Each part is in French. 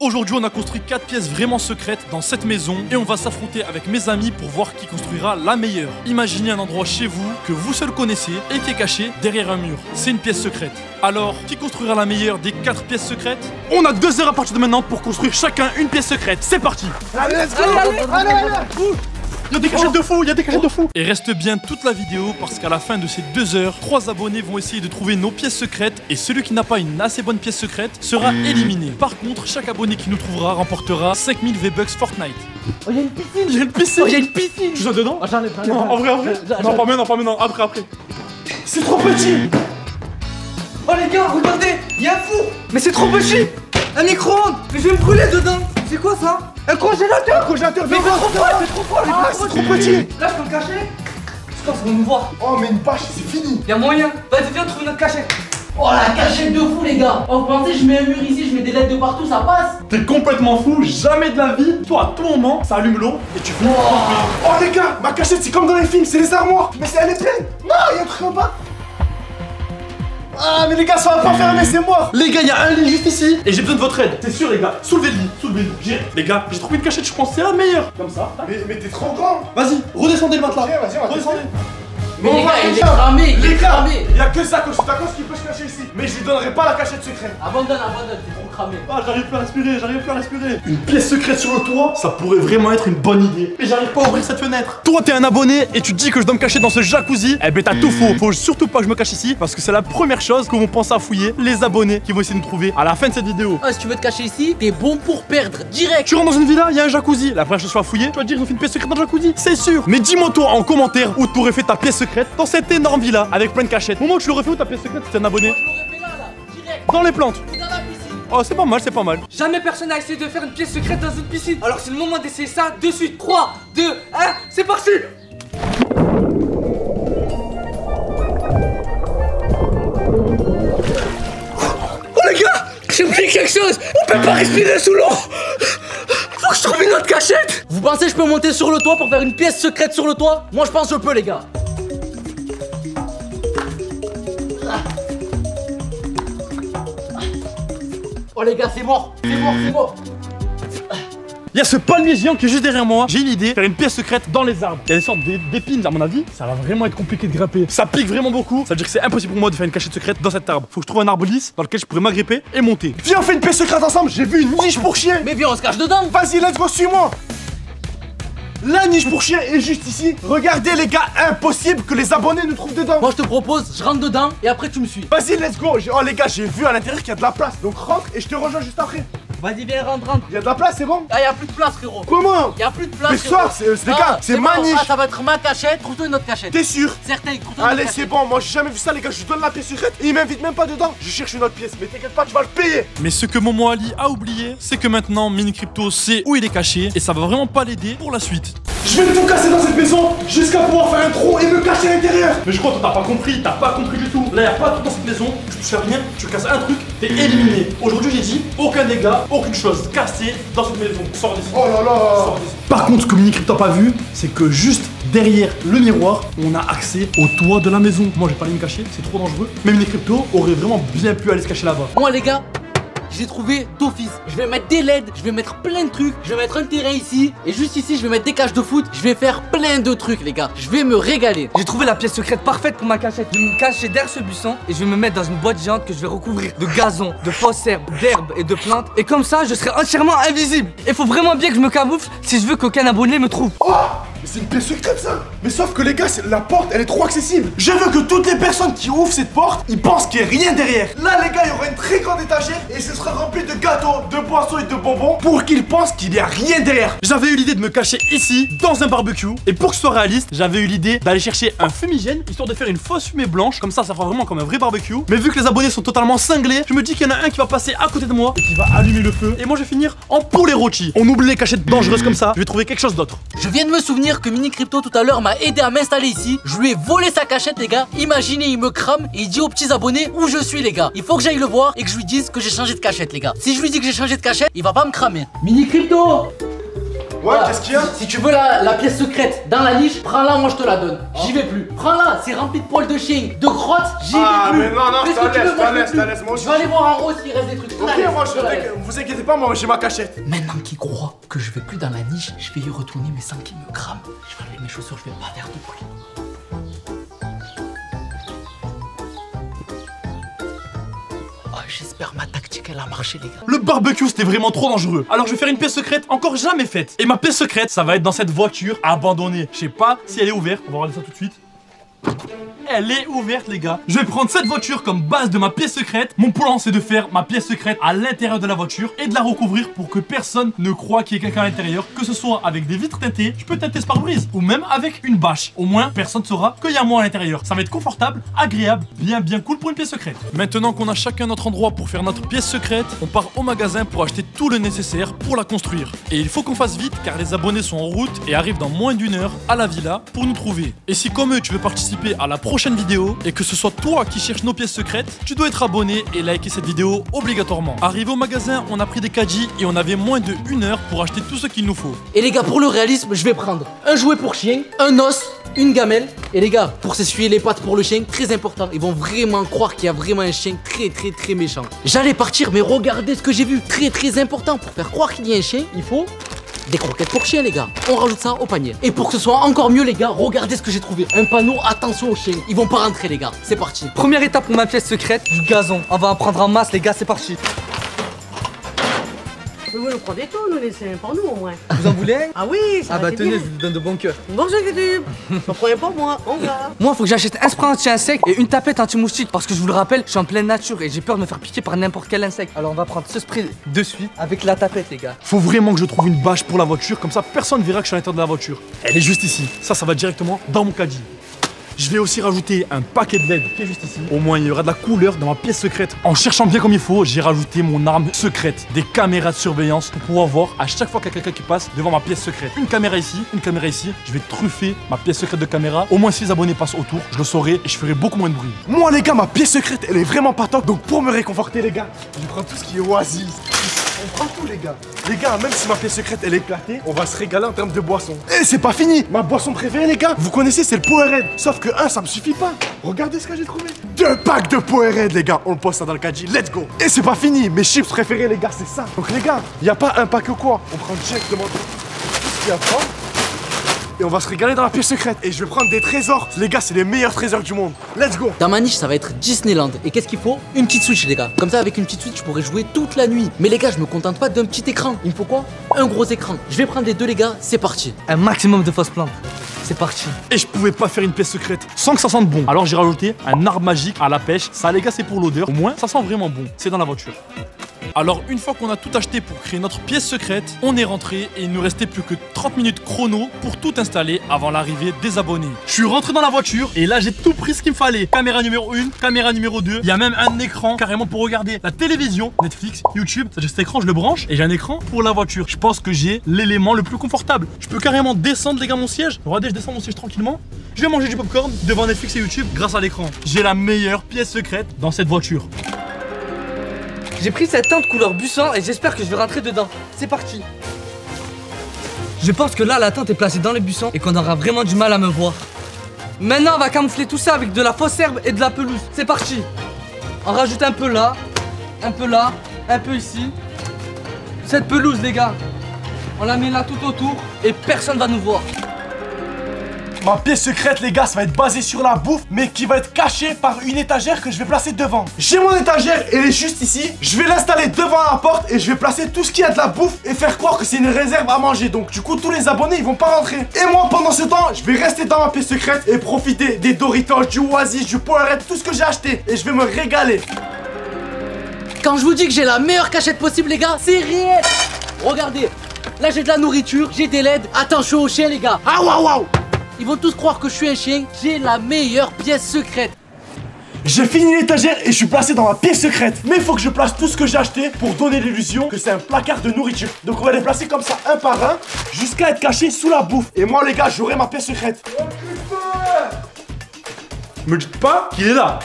Aujourd'hui, on a construit 4 pièces vraiment secrètes dans cette maison et on va s'affronter avec mes amis pour voir qui construira la meilleure. Imaginez un endroit chez vous que vous seul connaissez et qui est caché derrière un mur. C'est une pièce secrète. Alors, qui construira la meilleure des 4 pièces secrètes? On a 2 heures à partir de maintenant pour construire chacun une pièce secrète. C'est parti! Allez, let's go! Allez. Il y a des cachettes de fou, il y a des cachettes de fou. Et reste bien toute la vidéo parce qu'à la fin de ces 2 heures, 3 abonnés vont essayer de trouver nos pièces secrètes et celui qui n'a pas une assez bonne pièce secrète sera éliminé. Par contre, chaque abonné qui nous trouvera remportera 5000 V-Bucks Fortnite. Oh, y'a une piscine! Il y a une piscine! Oh, y'a une piscine! Tu sautes dedans? Oh, j'enlève. Non, en vrai. Non, pas maintenant, après. C'est trop petit! Oh, les gars, regardez! Y'a un four! Mais c'est trop petit! Un micro-ondes! Mais je vais me brûler dedans! C'est quoi ça? Un congélateur! Un congélateur! Mais c'est trop froid! Ah, c'est trop petit! Là, je peux me cacher? Je pense qu'ils vont nous voir. Oh mais une bâche, c'est fini. Y'a moyen. Vas-y, viens trouver notre cachette. Oh la cachette de fou les gars. Oh vous pensez je mets un mur ici, je mets des lettres de partout, ça passe? T'es complètement fou, jamais de la vie. Toi à tout moment, ça allume l'eau et tu fais. Oh les gars, ma cachette c'est comme dans les films, c'est les armoires. Mais elle est pleine. Non, il y a un truc en bas. Ah mais les gars, ça va pas fermer, c'est mort. Les gars, il y a un lit juste ici et j'ai besoin de votre aide. C'est sûr les gars, soulevez le lit. Les gars, j'ai trouvé une cachette, je pense que c'est la meilleure. Comme ça. Mais t'es trop grand. Vas-y, redescendez le matelas. Viens, vas-y, on va Redescendez. Mais les gars, il est cramé, il est cramé. Il y a que ça, c'est ta cause qui peut se cacher ici. Mais je lui donnerai pas la cachette secrète. Abandonne, t'es trop cramé. Ah, j'arrive plus à respirer. Une pièce secrète sur le toit, ça pourrait vraiment être une bonne idée. Mais j'arrive pas à ouvrir cette fenêtre. Toi, t'es un abonné et tu te dis que je dois me cacher dans ce jacuzzi. Eh ben, t'as tout faux. Faut surtout pas que je me cache ici parce que c'est la première chose que vont penser à fouiller les abonnés qui vont essayer de nous trouver à la fin de cette vidéo. Oh, si tu veux te cacher ici, t'es bon pour perdre, direct. Tu rentres dans une villa, il y a un jacuzzi. La première chose que tu vas fouiller, tu vas te dire qu'ils ont fait une pièce secrète dans le jacuzzi. C'est sûr. Mais dis-moi toi en commentaire où t'aurais fait ta pièce secrète dans cette énorme villa avec plein de cachettes. Au moment où tu l'aurais fait où ta pièce secrète si t'es un abonné? Je l'aurais fait là, direct. Dans les plantes. Ou dans la piscine. Oh, c'est pas mal. Jamais personne n'a essayé de faire une pièce secrète dans une piscine. Alors c'est le moment d'essayer ça de suite. 3, 2, 1, c'est parti. Oh les gars, j'ai oublié quelque chose. On peut pas respirer sous l'eau. Faut que je trouve une autre cachette. Vous pensez que je peux monter sur le toit pour faire une pièce secrète sur le toit? Moi je pense que je peux les gars. Oh les gars, c'est mort. Il y a ce palmier géant qui est juste derrière moi. J'ai une idée, faire une pièce secrète dans les arbres. Il y a des sortes d'épines à mon avis. Ça va vraiment être compliqué de grimper. Ça pique vraiment beaucoup. Ça veut dire que c'est impossible pour moi de faire une cachette secrète dans cet arbre. Faut que je trouve un arbre lisse dans lequel je pourrais m'agripper et monter. Viens, on fait une pièce secrète ensemble. J'ai vu une niche pour chien. Mais viens, on se cache dedans. Vas-y, let's go, suis-moi. La niche pour chien est juste ici. Regardez les gars, impossible que les abonnés nous trouvent dedans. Moi je te propose, je rentre dedans et après tu me suis. Vas-y, let's go. Oh les gars, j'ai vu à l'intérieur qu'il y a de la place. Donc rentre et je te rejoins juste après. Vas-y, viens, rentre. Il y a de la place, c'est bon? Ah, y'a plus de place, frérot. Comment? Y'a plus de place. Mais soir, c'est les gars, c'est ma niche. Ah, ça va être ma cachette. Trouve-toi une autre cachette. T'es sûr? Certain, trouve-toi une autre Allez, cachette. c'est bon, moi j'ai jamais vu ça les gars, je lui donne la pièce secrète et il m'invite même pas dedans. Je cherche une autre pièce, mais t'inquiète pas, tu vas le payer. Mais ce que Momo Ali a oublié, c'est que maintenant Mini Crypto sait où il est caché et ça va vraiment pas l'aider pour la suite. Je vais tout casser dans cette maison jusqu'à pouvoir faire un trou et me cacher à l'intérieur. Mais je crois que t'as pas compris du tout. Là, y a pas tout dans cette maison. Tu touches à rien, tu casses un truc, t'es éliminé. Aujourd'hui, j'ai dit aucun dégât, aucune chose cassée dans cette maison. Sors d'ici. Oh là là. Sors d'ici. Par contre, ce que Mini Crypto n'a pas vu, c'est que juste derrière le miroir, on a accès au toit de la maison. Moi, j'ai pas allé me cacher, c'est trop dangereux. Mais Mini Crypto aurait vraiment bien pu aller se cacher là-bas. Moi, les gars, j'ai trouvé d'office. Je vais mettre des LED, je vais mettre plein de trucs. Je vais mettre un terrain ici. Et juste ici, je vais mettre des cages de foot. Je vais faire plein de trucs, les gars. Je vais me régaler. J'ai trouvé la pièce secrète parfaite pour ma cachette. Je vais me cacher derrière ce buisson et je vais me mettre dans une boîte géante que je vais recouvrir de gazon, de fausses herbes, d'herbes et de plantes. Et comme ça, je serai entièrement invisible. Il faut vraiment bien que je me camoufle si je veux qu'aucun abonné me trouve. Oh, mais c'est une pièce secrète ça. Mais sauf que les gars, la porte elle est trop accessible. Je veux que toutes les personnes qui ouvrent cette porte, ils pensent qu'il n'y a rien derrière. Là les gars, il y aura une très grande étagère et ce sera rempli de gâteaux, de boissons et de bonbons pour qu'ils pensent qu'il n'y a rien derrière. J'avais eu l'idée de me cacher ici, dans un barbecue. Et pour que ce soit réaliste, j'avais eu l'idée d'aller chercher un fumigène, histoire de faire une fausse fumée blanche. Comme ça fera vraiment comme un vrai barbecue. Mais vu que les abonnés sont totalement cinglés, je me dis qu'il y en a un qui va passer à côté de moi et qui va allumer le feu. Et moi je vais finir en poulet rôti. On oublie les cachettes dangereuses comme ça, je vais trouver quelque chose d'autre. Je viens de me souvenir que Mini Crypto tout à l'heure m'a aidé à m'installer ici. Je lui ai volé sa cachette, les gars. Imaginez, il me crame et il dit aux petits abonnés où je suis, les gars. Il faut que j'aille le voir et que je lui dise que j'ai changé de cachette, les gars. Si je lui dis que j'ai changé de cachette, il va pas me cramer. Mini Crypto! Ouais, qu'est-ce qu'il y a? Si tu veux la pièce secrète dans la niche, prends-la, moi je te la donne. J'y vais plus. Prends-la, c'est rempli de poils de chien, de crottes, j'y vais plus. Ah, mais non, Fais ce que tu veux, moi, je veux plus. moi aussi. Je vais aller voir en haut s'il reste des trucs. Ok, moi vous inquiétez pas, moi j'ai ma cachette. Maintenant qu'il croit que je vais plus dans la niche, je vais y retourner mais sans qu'il me crame. Je vais enlever mes chaussures, je vais pas faire de bruit. Oh, j'espère ma tactique elle a marché les gars. Le barbecue c'était vraiment trop dangereux. Alors je vais faire une pièce secrète encore jamais faite. Et ma pièce secrète ça va être dans cette voiture abandonnée. Je sais pas si elle est ouverte, on va regarder ça tout de suite. Elle est ouverte les gars. Je vais prendre cette voiture comme base de ma pièce secrète. Mon plan c'est de faire ma pièce secrète à l'intérieur de la voiture et de la recouvrir pour que personne ne croie qu'il y ait quelqu'un à l'intérieur. Que ce soit avec des vitres teintées, je peux teinter ce pare-brise, ou même avec une bâche. Au moins personne ne saura qu'il y a moi à l'intérieur. Ça va être confortable, agréable, bien cool pour une pièce secrète. Maintenant qu'on a chacun notre endroit pour faire notre pièce secrète, on part au magasin pour acheter tout le nécessaire pour la construire. Et il faut qu'on fasse vite car les abonnés sont en route et arrivent dans moins d'1 heure à la villa pour nous trouver. Et si comme eux tu veux participer à la prochaine vidéo et que ce soit toi qui cherches nos pièces secrètes, tu dois être abonné et liker cette vidéo obligatoirement. Arrivé au magasin, on a pris des caddies et on avait moins de 1 heure pour acheter tout ce qu'il nous faut. Et les gars, pour le réalisme, je vais prendre un jouet pour chien, un os, une gamelle. Et les gars, pour s'essuyer les pattes pour le chien, très important. Ils vont vraiment croire qu'il y a vraiment un chien très méchant. J'allais partir, mais regardez ce que j'ai vu. Très important. Pour faire croire qu'il y a un chien, il faut des croquettes pour chien les gars. On rajoute ça au panier. Et pour que ce soit encore mieux les gars, regardez ce que j'ai trouvé. Un panneau, attention aux chiens. Ils vont pas rentrer les gars. C'est parti. Première étape pour ma pièce secrète, du gazon. On va en prendre en masse les gars, c'est parti. Mais vous nous prenez tout, nous laissez un pour nous au moins. Vous en voulez un? Ah oui, ça Ah va bah être tenez, bien. je vous donne de bon cœur. Bonjour YouTube. Vous prenez pour moi, on va. Moi faut que j'achète un spray anti-insecte et une tapette anti-moustique. Parce que je vous le rappelle, je suis en pleine nature et j'ai peur de me faire piquer par n'importe quel insecte. Alors on va prendre ce spray de suite avec la tapette les gars. Faut vraiment que je trouve une bâche pour la voiture, comme ça personne verra que je suis à l'intérieur de la voiture. Elle est juste ici. Ça va directement dans mon caddie. Je vais aussi rajouter un paquet de LED qui est juste ici. Au moins il y aura de la couleur dans ma pièce secrète. En cherchant bien comme il faut, j'ai rajouté mon arme secrète, des caméras de surveillance pour pouvoir voir à chaque fois qu'il y a quelqu'un qui passe devant ma pièce secrète. Une caméra ici, une caméra ici. Je vais truffer ma pièce secrète de caméra. Au moins si les abonnés passent autour, je le saurai et je ferai beaucoup moins de bruit. Moi les gars, ma pièce secrète elle est vraiment pas top. Donc pour me réconforter les gars, je prends tout ce qui est oasis. On prend tout les gars. Les gars, même si ma pièce secrète elle est éclatée, on va se régaler en termes de boissons. Et c'est pas fini. Ma boisson préférée les gars, vous connaissez, c'est le Powerade. Sauf que ça me suffit pas. Regardez ce que j'ai trouvé. 2 packs de Powerade les gars. On le pose ça dans le caddie. Let's go. Et c'est pas fini. Mes chips préférés les gars, c'est ça. Donc les gars, y a pas un pack ou quoi. On prend directement tout ce qu'il y a dedans. Et on va se régaler dans la pièce secrète. Et je vais prendre des trésors. Les gars, c'est les meilleurs trésors du monde. Let's go. Dans ma niche, ça va être Disneyland. Et qu'est-ce qu'il faut? Une petite Switch, les gars. Comme ça, avec une petite Switch, je pourrais jouer toute la nuit. Mais les gars, je me contente pas d'un petit écran. Il me faut quoi? Un gros écran. Je vais prendre les deux, les gars. C'est parti. Un maximum de fausses plantes. C'est parti. Et je pouvais pas faire une pièce secrète sans que ça sente bon. Alors j'ai rajouté un arbre magique à la pêche. Ça les gars c'est pour l'odeur. Au moins ça sent vraiment bon. C'est dans la voiture. Alors une fois qu'on a tout acheté pour créer notre pièce secrète, on est rentré et il nous restait plus que 30 minutes chrono pour tout installer avant l'arrivée des abonnés. Je suis rentré dans la voiture et là j'ai tout pris ce qu'il me fallait. Caméra numéro 1, caméra numéro 2. Il y a même un écran carrément pour regarder la télévision, Netflix, YouTube. C'est-à-dire cet écran je le branche et j'ai un écran pour la voiture. Je pense que j'ai l'élément le plus confortable. Je peux carrément descendre les gars mon siège. Regardez, je descends mon siège tranquillement. Je vais manger du popcorn devant Netflix et YouTube grâce à l'écran. J'ai la meilleure pièce secrète dans cette voiture. J'ai pris cette tente couleur buisson et j'espère que je vais rentrer dedans. C'est parti. Je pense que là la tente est placée dans les buissons et qu'on aura vraiment du mal à me voir. Maintenant on va camoufler tout ça avec de la fausse herbe et de la pelouse. C'est parti. On rajoute un peu là, un peu ici. Cette pelouse les gars, on la met là tout autour et personne va nous voir. Ma pièce secrète les gars, ça va être basé sur la bouffe, mais qui va être cachée par une étagère que je vais placer devant. J'ai mon étagère, elle est juste ici. Je vais l'installer devant la porte et je vais placer tout ce qu'il y a de la bouffe et faire croire que c'est une réserve à manger. Donc du coup tous les abonnés ils vont pas rentrer. Et moi pendant ce temps, je vais rester dans ma pièce secrète et profiter des Doritos, du Oasis, du Powerade, tout ce que j'ai acheté. Et je vais me régaler. Quand je vous dis que j'ai la meilleure cachette possible les gars, c'est réel. Regardez, là j'ai de la nourriture, j'ai des LED. Attention aux chiens les gars. Ah waouh waouh. Ils vont tous croire que je suis un chien. J'ai la meilleure pièce secrète. J'ai fini l'étagère et je suis placé dans ma pièce secrète. Mais il faut que je place tout ce que j'ai acheté pour donner l'illusion que c'est un placard de nourriture. Donc on va les placer comme ça un par un jusqu'à être cachés sous la bouffe. Et moi les gars, j'aurai ma pièce secrète. Oh putain! Me dites pas qu'il est là.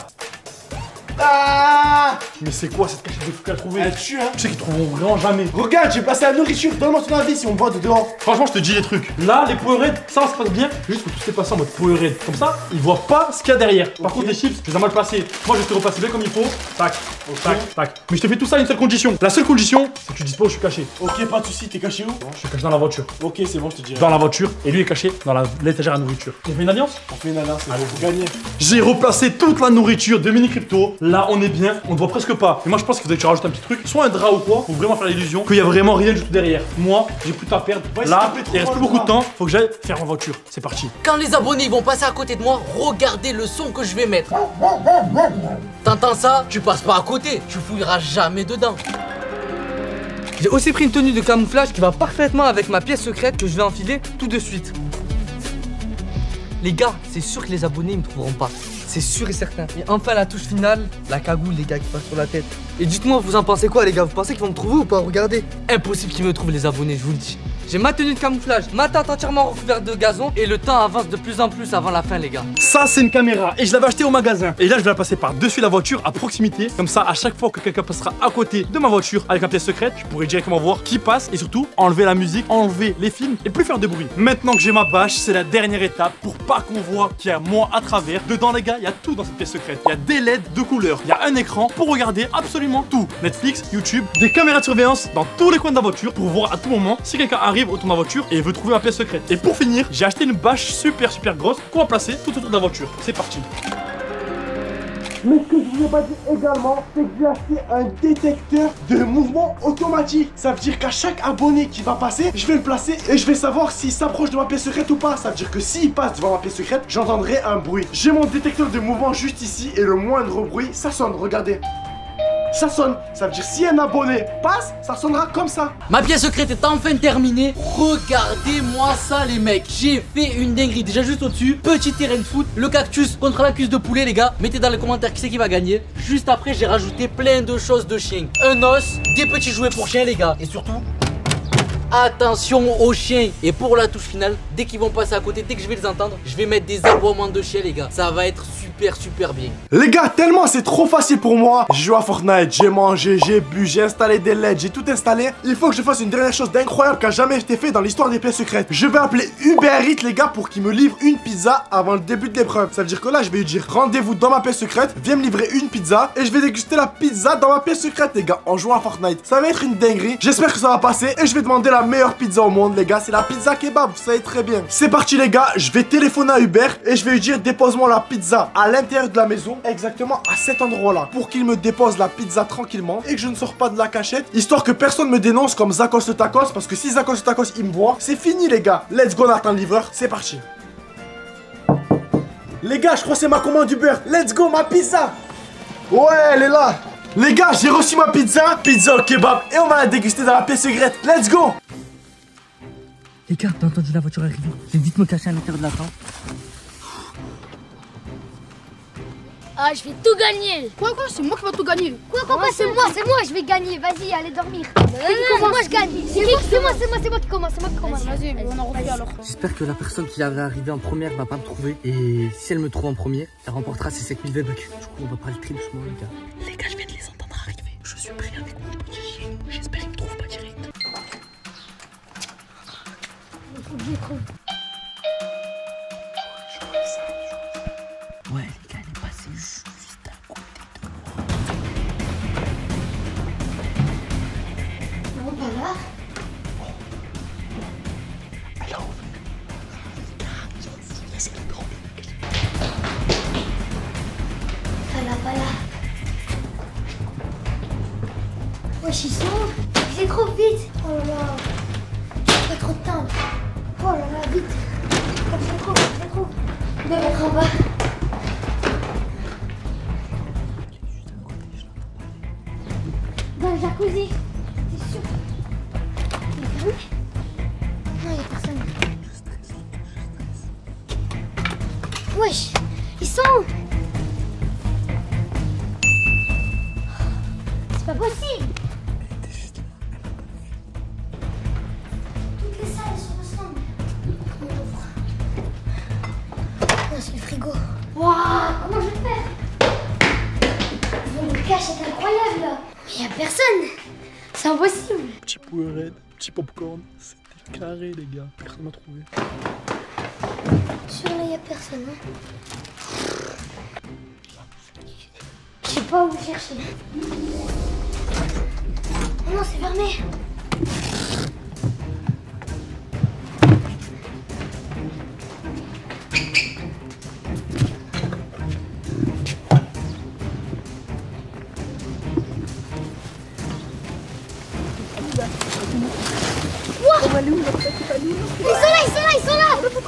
Ah! Mais c'est quoi cette cachette de fou qu'elle a trouvée? Elle tue, hein. Tu sais qu'ils trouveront vraiment jamais. Regarde, j'ai placé la nourriture. Donne-moi ton avis si on me voit de dehors. Franchement, je te dis les trucs. Là, les Powerade, ça se passe bien. Juste que tout s'est passé en mode Powerade. Comme ça, ils voient pas ce qu'il y a derrière. Par contre, les chips, je les ai mal placés. Moi, je vais te repasser bien comme il faut. Tac, tac, tac. Mais je te fais tout ça à une seule condition. La seule condition, c'est que tu dises pas où je suis caché. Ok, pas de soucis, t'es caché où? Je suis caché dans la voiture. Ok, c'est bon, je te dirai. Dans la voiture. Et lui est caché dans l'étagère à nourriture. On fait une alliance? On fait une alliance, c'est bon, vous gagnez. J'ai replacé toute la nourriture de Mini Crypto. Là, on est bien. On ne voit presque pas. Mais moi, je pense qu'il faudrait que tu rajoutes un petit truc. Soit un drap ou quoi. Pour vraiment faire l'illusion qu'il y a vraiment rien du tout derrière. Moi, j'ai plus à perdre. Ouais, Là, s'il te plaît, il reste trouve-moi plus le beaucoup de drap. temps. Faut que j'aille faire ma voiture. C'est parti. Quand les abonnés vont passer à côté de moi, regardez le son que je vais mettre. T'entends ça? Tu passes pas à côté, tu fouilleras jamais dedans. J'ai aussi pris une tenue de camouflage qui va parfaitement avec ma pièce secrète que je vais enfiler tout de suite. Les gars, c'est sûr que les abonnés ils me trouveront pas. C'est sûr et certain. Et enfin la touche finale, la cagoule les gars qui passe sur la tête. Et dites-moi, vous en pensez quoi les gars? Vous pensez qu'ils vont me trouver ou pas? Regardez. Impossible qu'ils me trouvent les abonnés, je vous le dis. J'ai ma tenue de camouflage, ma tente entièrement recouverte de gazon et le temps avance de plus en plus avant la fin les gars. Ça, c'est une caméra. Et je l'avais acheté au magasin. Et là, je vais la passer par-dessus la voiture à proximité. Comme ça, à chaque fois que quelqu'un passera à côté de ma voiture avec ma pièce secrète, je pourrai directement voir qui passe. Et surtout, enlever la musique, enlever les films et plus faire de bruit. Maintenant que j'ai ma bâche, c'est la dernière étape pour pas qu'on voit qu'il y a moi à travers. Dedans, les gars, il y a tout dans cette pièce secrète. Il y a des LED de couleurs. Il y a un écran pour regarder absolument tout. Netflix, YouTube, des caméras de surveillance dans tous les coins de la voiture pour voir à tout moment si quelqu'un arrive autour de ma voiture et veut trouver ma pièce secrète. Et pour finir, j'ai acheté une bâche super grosse qu'on va placer tout autour de la voiture. C'est parti. Mais ce que je vous ai pas dit également, c'est que j'ai acheté un détecteur de mouvement automatique. Ça veut dire qu'à chaque abonné qui va passer, je vais le placer et je vais savoir s'il s'approche de ma pièce secrète ou pas. Ça veut dire que s'il passe devant ma pièce secrète, j'entendrai un bruit. J'ai mon détecteur de mouvement juste ici et le moindre bruit, ça sonne, regardez. Ça sonne, ça veut dire si un abonné passe, ça sonnera comme ça. Ma pièce secrète est enfin terminée. Regardez-moi ça les mecs. J'ai fait une dinguerie. Déjà juste au-dessus, petit terrain de foot, le cactus contre la cuisse de poulet les gars. Mettez dans les commentaires qui c'est qui va gagner. Juste après j'ai rajouté plein de choses de chien. Un os, des petits jouets pour chiens les gars. Et surtout, attention aux chiens. Et pour la touche finale, dès qu'ils vont passer à côté, dès que je vais les entendre, je vais mettre des aboiements de chiens les gars. Ça va être super bien. Les gars, tellement c'est trop facile pour moi. J'ai joué à Fortnite, j'ai mangé, j'ai bu, j'ai installé des LED, j'ai tout installé. Il faut que je fasse une dernière chose d'incroyable qui a jamais été fait dans l'histoire des pièces secrètes. Je vais appeler Uber Eats les gars pour qu'ils me livrent une pizza avant le début de l'épreuve. Ça veut dire que là je vais lui dire rendez-vous dans ma pièce secrète, viens me livrer une pizza et je vais déguster la pizza dans ma pièce secrète les gars en jouant à Fortnite. Ça va être une dinguerie. J'espère que ça va passer et je vais demander la meilleure pizza au monde les gars. C'est la pizza kebab, vous savez très bien. C'est parti les gars, je vais téléphoner à Uber et je vais lui dire dépose-moi la pizza à l'intérieur de la maison, exactement à cet endroit là, pour qu'il me dépose la pizza tranquillement et que je ne sors pas de la cachette, histoire que personne me dénonce comme Zakos le tacos, parce que si Zakos le tacos il me voit, c'est fini les gars. Let's go, on attend le livreur, c'est parti. Les gars, je crois que c'est ma commande Uber. Let's go, ma pizza. Ouais, elle est là. Les gars, j'ai reçu ma pizza, pizza au kebab, et on va la déguster dans la pièce secrète. Let's go. Les gars, t'as entendu la voiture arriver? J'ai vite me cacher à l'intérieur de la tente. Ah, je vais tout gagner. Quoi, c'est moi qui vais tout gagner. Quoi, c'est moi, je vais gagner. Vas-y, allez dormir. Moi, je gagne. C'est moi qui commence. Vas-y, on en refait alors. J'espère que la personne qui va arriver en première va pas me trouver. Et si elle me trouve en première, elle remportera ses 5000 V-Bucks. Du coup, on va pas le trier doucement, les gars. Les gars, je viens de les entendre arriver. Je suis prêt avec mon petit chien. J'espère qu'ils me trouvent pas direct. Ouais, les gars, elle est passée juste à côté de moi. Non, pas là. Elle a ouvert. Laisse-les trop. Pas là. Wesh, ils sont où? C'est trop vite. Oh là là. Pas trop de temps. Oh là là, vite. C'est trop. Je vais mettre en bas. Dans le jacuzzi. C'est sûr. Il est fermé? Non, il n'y a personne. Wesh, ils sont où? C'est pas possible. Toutes les salles se ressemblent. On ouvre. Non, c'est le frigo. Waouh, comment je vais faire? Je incroyable là. Mais y a personne. C'est impossible. Petit poulet, petit popcorn, c'était carré les gars. Personne m'a trouvé. Sûr là y a personne. Hein. Je sais pas où chercher. Oh non, c'est fermé.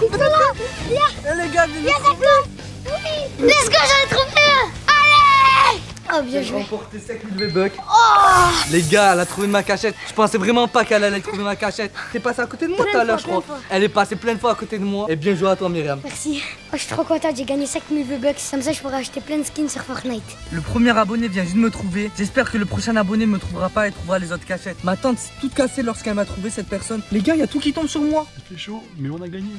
Ils sont là. Eh les gars, Il y a sa plante. Oui. Let's go, j'en ai trouvé un. Allez. Oh, bien j'ai joué. remporté 5000 V-Bucks. Oh. Les gars, elle a trouvé ma cachette. Je pensais vraiment pas qu'elle allait trouver ma cachette. T'es passé à côté de moi tout à l'heure, je crois. plein de fois. Elle est passée plein de fois à côté de moi. Et bien joué à toi, Myriam. Merci. Oh, je suis trop contente, j'ai gagné 5000 V-Bucks. Comme ça, je pourrais acheter plein de skins sur Fortnite. Le premier abonné vient juste me trouver. J'espère que le prochain abonné me trouvera pas et trouvera les autres cachettes. Ma tante s'est toute cassée lorsqu'elle m'a trouvé cette personne. Les gars, il y a tout qui tombe sur moi. Il fait chaud, mais on a gagné.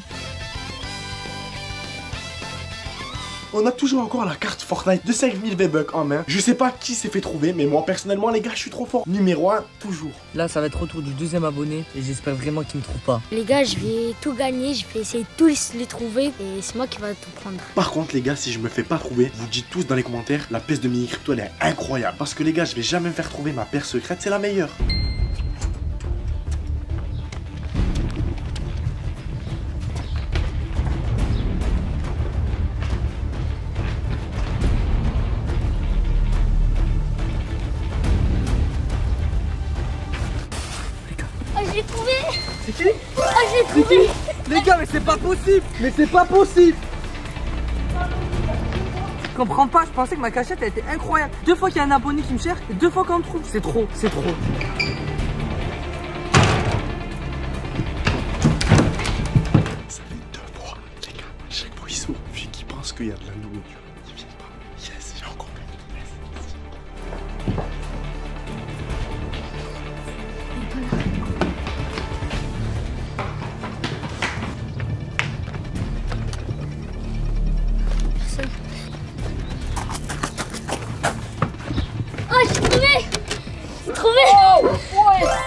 On a toujours encore la carte Fortnite de 5000 V-Bucks en main. Je sais pas qui s'est fait trouver, mais moi personnellement les gars, je suis trop fort. Numéro 1, toujours. Là, ça va être retour du deuxième abonné et j'espère vraiment qu'il me trouve pas. Les gars, je vais tout gagner. Je vais essayer de tous les trouver. Et c'est moi qui va tout prendre. Par contre les gars, si je me fais pas trouver, vous dites tous dans les commentaires, la pièce de mini crypto elle est incroyable. Parce que les gars, je vais jamais me faire trouver ma paire secrète, c'est la meilleure. Oh, je l'ai trouvé. C'est qui? Oh, je l'ai trouvé. Les gars, mais c'est pas possible. Mais c'est pas possible. Je comprends pas, je pensais que ma cachette elle était incroyable. 2 fois qu'il y a un abonné qui me cherche et 2 fois qu'on me trouve. C'est trop, c'est trop. Ça fait 2 fois, les gars, chaque fois ils s'ouvrent, vu qu'ils pensent qu'il y a de la nourriture, ils viennent pas. Yes, j'ai encore gagné. Yes. Oh, j'ai trouvé. J'ai trouvé.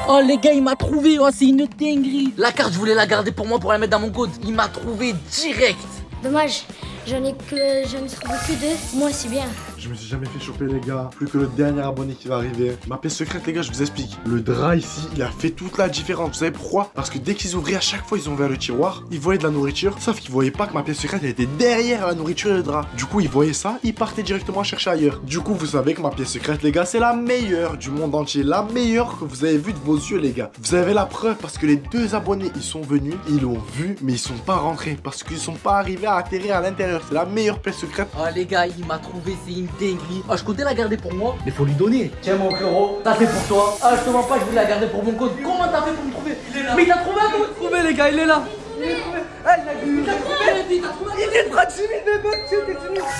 Oh les gars, il m'a trouvé, oh, c'est une dinguerie. La carte, je voulais la garder pour moi pour la mettre dans mon code. Il m'a trouvé direct. Dommage. J'en ai trouvé que 2. Moi, c'est bien. Je me suis jamais fait choper les gars, plus que le dernier abonné qui va arriver. Ma pièce secrète les gars, je vous explique. Le drap ici, il a fait toute la différence. Vous savez pourquoi? Parce que dès qu'ils ouvraient, à chaque fois ils ont ouvert le tiroir, ils voyaient de la nourriture, sauf qu'ils voyaient pas que ma pièce secrète elle était derrière la nourriture et le drap. Du coup ils voyaient ça, ils partaient directement chercher ailleurs. Du coup vous savez que ma pièce secrète les gars, c'est la meilleure du monde entier, la meilleure que vous avez vue de vos yeux les gars. Vous avez la preuve parce que les 2 abonnés ils sont venus, ils l'ont vu, mais ils sont pas rentrés parce qu'ils sont pas arrivés à atterrir à l'intérieur. C'est la meilleure pièce secrète. Oh les gars, il m'a trouvé, c'est une dinguerie. Oh, je comptais la garder pour moi, mais faut lui donner. Tiens mon frérot, t'as fait pour toi. Ah, je te mens pas, je voulais la garder pour mon code. Comment t'as fait pour me trouver? Il est là. Mais il t'a trouvé un code. Trouvé les gars, il est là. Il est trouvé. Ah, il a vu. Il t'a trouvé, il t'a trouvé. Il est à 10 000 V-Bucks.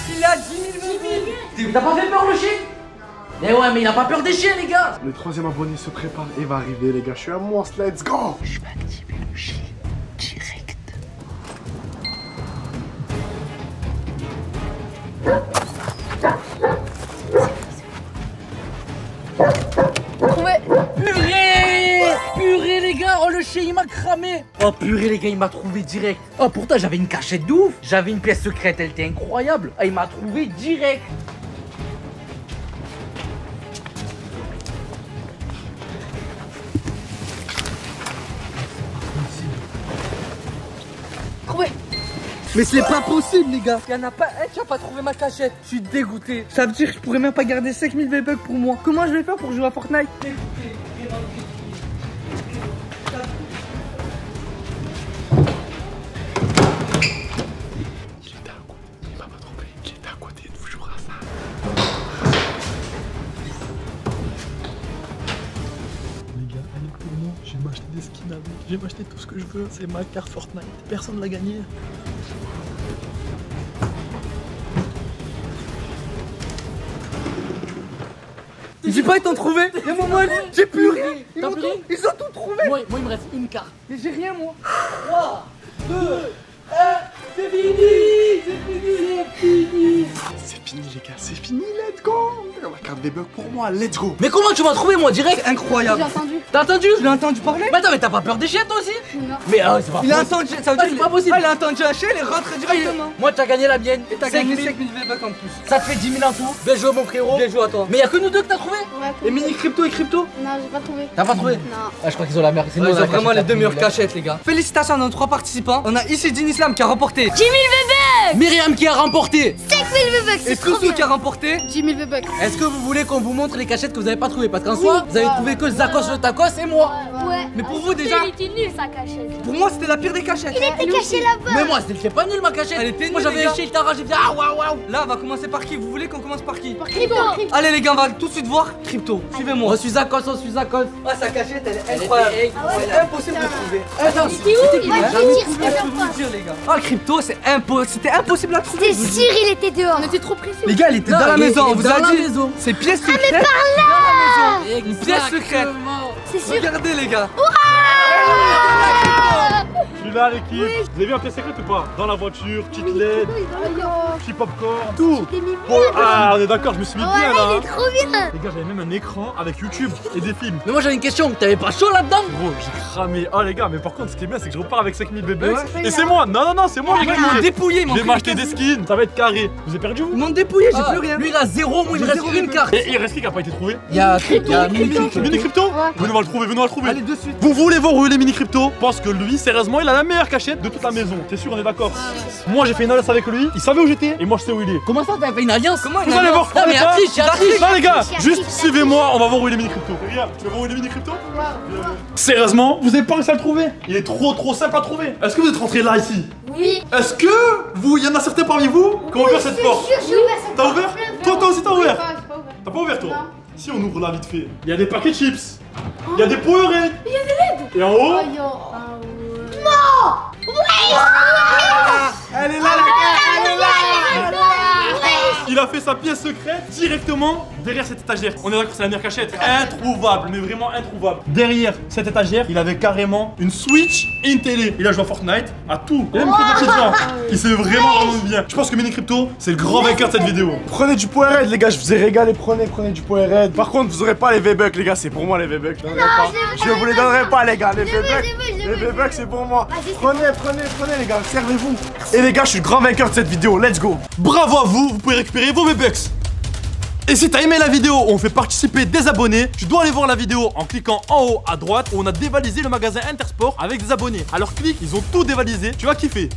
Il est à 10 000 V-Bucks. T'as pas fait peur le chien? Mais ouais, mais il a pas peur des chiens les gars. Le 3e abonné se prépare et va arriver les gars, je suis un monstre, let's go. Je vais activer le chien direct. Purée les gars, oh le chien il m'a cramé. Oh purée les gars, il m'a trouvé direct. Oh pourtant j'avais une cachette de ouf. J'avais une pièce secrète, elle était incroyable. Ah il m'a trouvé direct. Trouvé. Mais c'est pas possible les gars. Y'en a pas un qui a pas trouvé ma cachette. Je suis dégoûté. Ça veut dire que je pourrais même pas garder 5000 V-Bucks pour moi. Comment je vais faire pour jouer à Fortnite? Dégoûté. Il m'a pas trouvé, il était à côté de vous jouer à ça. Les gars, allez pour moi, je vais m'acheter des skins avec. Je vais m'acheter tout ce que je veux. C'est ma carte Fortnite. Personne l'a gagné. J'ai pas été trouvé. Y'a mon money. J'ai plus rien. Ils T'as ont plus tout, rien ils ont tout trouvé. Moi il me reste une carte. Mais j'ai rien moi. 3, 2, 1, c'est fini. C'est fini. C'est fini. C'est fini les gars, c'est fini, let's go. La carte V-Bucks pour moi, let's go. Mais comment tu m'as trouvé moi direct? C'est incroyable. J'ai entendu. T'as entendu? Tu l'as entendu parler? Mais attends, mais t'as pas peur des chiens toi aussi? Non. Mais c'est pas Il a possible. entendu, ça veut dire c'est pas possible. Ah, il a entendu un chien, il est rentré directement. Moi t'as gagné la mienne. Et t'as 5 gagné 000. 5000 V-Bucks en plus. Ça te fait 10 000 en tout. Bien joué mon frérot. Bien joué à toi. Mais y'a que nous deux que t'as trouvé? Ouais, Et mini crypto et crypto? Non, j'ai pas trouvé. T'as pas trouvé? Non. Ah je crois qu'ils ont la merde. Ils ont vraiment les deux meilleures cachettes les gars. Félicitations à nos 3 participants. On a ici Din Islam qui a remporté 10 000 V-Bucks. Myriam qui a remporté. 5 000 V-Bucks, et c'est trop Soussou qui bien. a remporté 10 000 V-Bucks. Est-ce que vous voulez qu'on vous montre les cachettes que vous avez pas trouvées? Parce qu'en soi, vous avez trouvé que Zakos le tacos et moi. Ouais. Mais pour vous déjà, Il était nul sa cachette. pour moi c'était la pire des cachettes. Il était caché là-bas. Mais moi c'était pas nul ma cachette. Elle était Moi nulle, j'avais les un gars. chien, il t'a rage, j'ai dit ah waouh waouh. Là on va commencer par qui? Vous voulez qu'on commence par qui? Crypto. Allez les gars, on va tout de suite voir crypto. Suivez-moi. On suit Zakos, on suit Zakos. Ah sa cachette elle est incroyable. Elle est impossible de trouver. Attends, C'était où? Moi je vais dire, Je c'était peux en vous face. le dire les gars. Ah crypto c'était impossible à trouver. C'était sûr, il était dehors. On était trop pressés. Les gars, il était Non, dans la il est- maison, il est on vous dans a la dit. maison. C'est pièce secrète. Dans la maison. Une pièce secrète. C'est sûr. Regardez les gars. Je suis là l'équipe. Vous avez vu un pièce secrète ou pas? Dans la voiture, petite LED, petit popcorn, tout. Ah on est d'accord, je me suis mis bien là. Il est trop bien. Les gars, j'avais même un écran avec YouTube et des films. Mais moi j'avais une question, t'avais pas chaud là-dedans? Gros, j'ai cramé. Oh les gars, mais par contre, ce qui est bien, c'est que je repars avec 5000 bébés. Ouais. Et c'est moi. Non, c'est moi qui ai Ils m'ont gagné. dépouillé, ils Je m'ont vais pris m'acheter le des casino. skins, ça va être carré. Vous avez perdu Ils vous? m'ont dépouillé, j'ai Ah, plus rien. Lui il a 0, moi il me J'ai reste zéro une V-Bucks. carte. Et il reste qui n'a pas été trouvé? Il y a Mini Crypto. Mini crypto? Venez, on va le trouver, venez, on va le trouver. Allez de suite. Vous voulez voir où est les mini crypto? Parce que lui, sérieusement, il a la meilleure cachette de toute la maison. T'es sûr, on est d'accord? Moi, j'ai fait une alliance avec lui, il savait où j'étais et moi, je sais où il est. Comment ça t'avais fait une alliance? Comment Vous allez voir, Non mais pas. il y a triche. Non les gars, Triche, juste triche, suivez-moi, on va voir où est les mini crypto. Regarde, tu veux voir où est les mini crypto? Sérieusement, vous avez pas réussi à le trouver? Il est trop simple à trouver. Est-ce que vous êtes rentré là ici? Oui. Est-ce que vous, il y en a certains parmi vous qui ont ouvert cette porte? J'ai ouvert cette T'as porte. ouvert? Toi aussi t'as ouvert? J'ai pas ouvert. T'as pas ouvert toi? Non. Si on ouvre là vite fait, il y a des paquets de chips, il y a des Powerade, il y a des LED. Et en haut, Oh yo. Elle est là, les gars, elle est là. il a fait sa pièce secrète directement derrière cette étagère. On est d'accord, c'est la meilleure cachette. Introuvable, mais vraiment introuvable. Derrière cette étagère, il avait carrément une Switch et une télé. Il a joué à Fortnite, à tout. Il a même fait des petites gens. Il s'est vraiment bien. Je pense que Mini Crypto, c'est le grand vainqueur de cette vidéo. Prenez du Powerade, les gars, je vous ai régalé. Prenez du Powerade. Par contre, vous aurez pas les V-Bucks, les gars, c'est pour moi les V-Bucks. Je vous les donnerai pas, les gars. Les V-Bucks, les V-Bucks, c'est pour moi. Prenez, les gars, servez-vous. Et les gars, je suis le grand vainqueur de cette vidéo. Let's go. Bravo à vous, vous pouvez récupérer vos V-Bucks. Et si t'as aimé la vidéo où on fait participer des abonnés, tu dois aller voir la vidéo en cliquant en haut à droite où on a dévalisé le magasin Intersport avec des abonnés. Alors clique, ils ont tout dévalisé, tu vas kiffer.